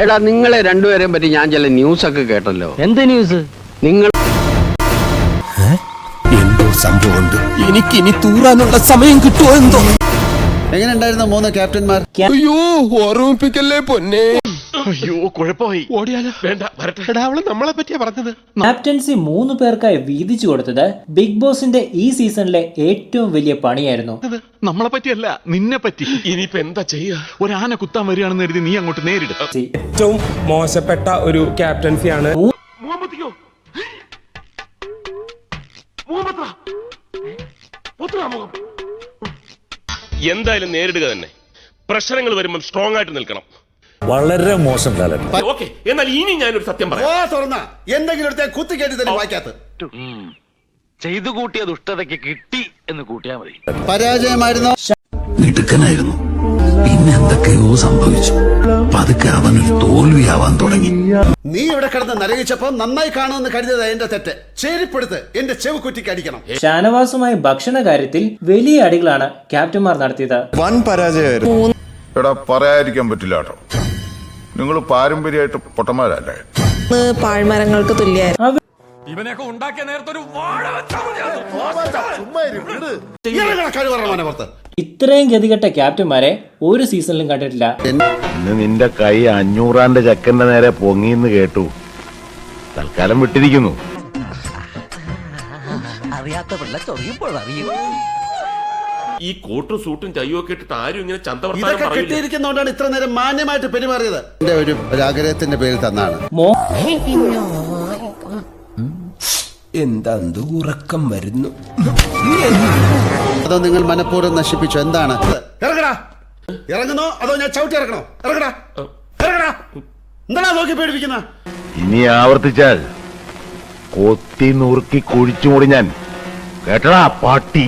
എടാ നിങ്ങളെ രണ്ടുപേരെയും പറ്റി ഞാൻ ചില ന്യൂസൊക്കെ കേട്ടല്ലോ. എന്ത് ന്യൂസ്? നിങ്ങൾ എന്തോ സംഭവമുണ്ട്. എനിക്ക് ഇനി തൂറാനുള്ള സമയം കിട്ടുമോ എന്തോ. എങ്ങനെ ഉണ്ടായിരുന്നു 3 ക്യാപ്റ്റന്മാർ? അയ്യോ ഓർമ്മിപ്പിക്കല്ലേ പൊന്നെ. അയ്യോ കുഴപ്പമായി. ഓടിയാലോ? വേണ്ട, വരട്ടെ. അവള് നമ്മളെ പറ്റിയാ പറഞ്ഞത്. ക്യാപ്റ്റൻസി 3 പേർക്കായി വീതിച്ചു കൊടുത്തത് ബിഗ് ബോസിന്റെ ഈ സീസണിലെ ഏറ്റവും വലിയ പണിയായിരുന്നു. നമ്മളെ പറ്റിയല്ല, നിന്നെ പറ്റി. ഇനിയിപ്പോ എന്താ ചെയ്യാ? ഒരു ആന കുത്താൻ വരികയാണെന്ന് കരുതി നീ അങ്ങോട്ട് നേരിടും. ഏറ്റവും മോശപ്പെട്ട ഒരു ക്യാപ്റ്റൻസിയാണ്. എന്തായാലും നേരിടുക തന്നെ. പ്രശ്നങ്ങൾ വരുമ്പോൾ സ്ട്രോങ് ആയിട്ട് നിൽക്കണം. വളരെ മോശം കാലം. ഓക്കെ, എന്നാൽ ഇനി ഞാനൊരു സത്യം പറയാം. എന്തെങ്കിലും കുത്തി കേട്ടി തന്നെ വായിക്കാത്ത ചെയ്തു കൂട്ടിയ ദുഷ്ടതയ്ക്ക് കിട്ടി എന്ന് കൂട്ടിയാ മതി. പരാജയമായിരുന്നോ? മിടുക്കനായിരുന്നു. പിന്നെ എന്തൊക്കെയോ സംഭവിച്ചു. പതുക്കെ അവനൊരു തോൽവിയാവാൻ തുടങ്ങി. നീ ഇവിടെ കിടന്ന് നരകിച്ചപ്പോ നന്നായി കാണുമെന്ന് കരുതിയത് എന്റെ തെറ്റ്. ചേരിപ്പെടുത്ത് എന്റെ ചെവ് കുറ്റിക്ക് അടിക്കണം. ഷാനവാസുമായി ഭക്ഷണ കാര്യത്തിൽ വലിയ അടികളാണ് ക്യാപ്റ്റന്മാർ നടത്തിയത്. വൻ പരാജയമായിരുന്നു. എടാ പറയാതിരിക്കാൻ പറ്റില്ല കേട്ടോ. നിങ്ങൾ പാരമ്പര്യമായിട്ട് പൊട്ടന്മാരല്ലേ? പാഴ്മരങ്ങൾക്ക് തുല്യമായിരുന്നു. ഇവനെയൊക്കെ ഉണ്ടാക്കിയ നേരത്തെ ഒരു ഇത്രയും ഗതികെട്ട ക്യാപ്റ്റന്മാരെ ഒരു സീസണിലും കണ്ടിട്ടില്ല. നിന്റെ കൈ 500 ചക്കന്റെ നേരെ പൊങ്ങിന്ന് കേട്ടു. തൽക്കാലം വിട്ടിരിക്കുന്നു. അറിയാത്ത പിള്ള ചൊറിയുമ്പോൾ അറിയും. ഈ കോട്ടും സൂട്ടും ചയ്യൊക്കെ ഇട്ടിട്ട് ആരും ഇങ്ങനെ ഇതൊക്കെ കെട്ടിയിരിക്കുന്നോണ്ടാണ് ഇത്ര നേരം മാന്യമായിട്ട് പെരുമാറിയത്. എന്റെ ഒരു ആഗ്രഹത്തിന്റെ പേരിൽ തന്നാണ്. എന്താ ഉറക്കം വരുന്നു. അതോ നിങ്ങൾ മനഃപൂർവ്വം നശിപ്പിച്ചു? എന്താണ്? ഇറങ്ങടാ. ഇറങ്ങുന്നോ അതോ ഞാൻ ചവിട്ടി ഇറക്കണോ? ഇറങ്ങടാ, ഇറങ്ങടാ. എന്താ നോക്കി പേടിപ്പിക്കുന്ന? ഇനി ആവർത്തിച്ചാൽ കൊത്തി നുറുക്കി കുഴിച്ചുകൂടി ഞാൻ. കേട്ടടാ പാട്ടി.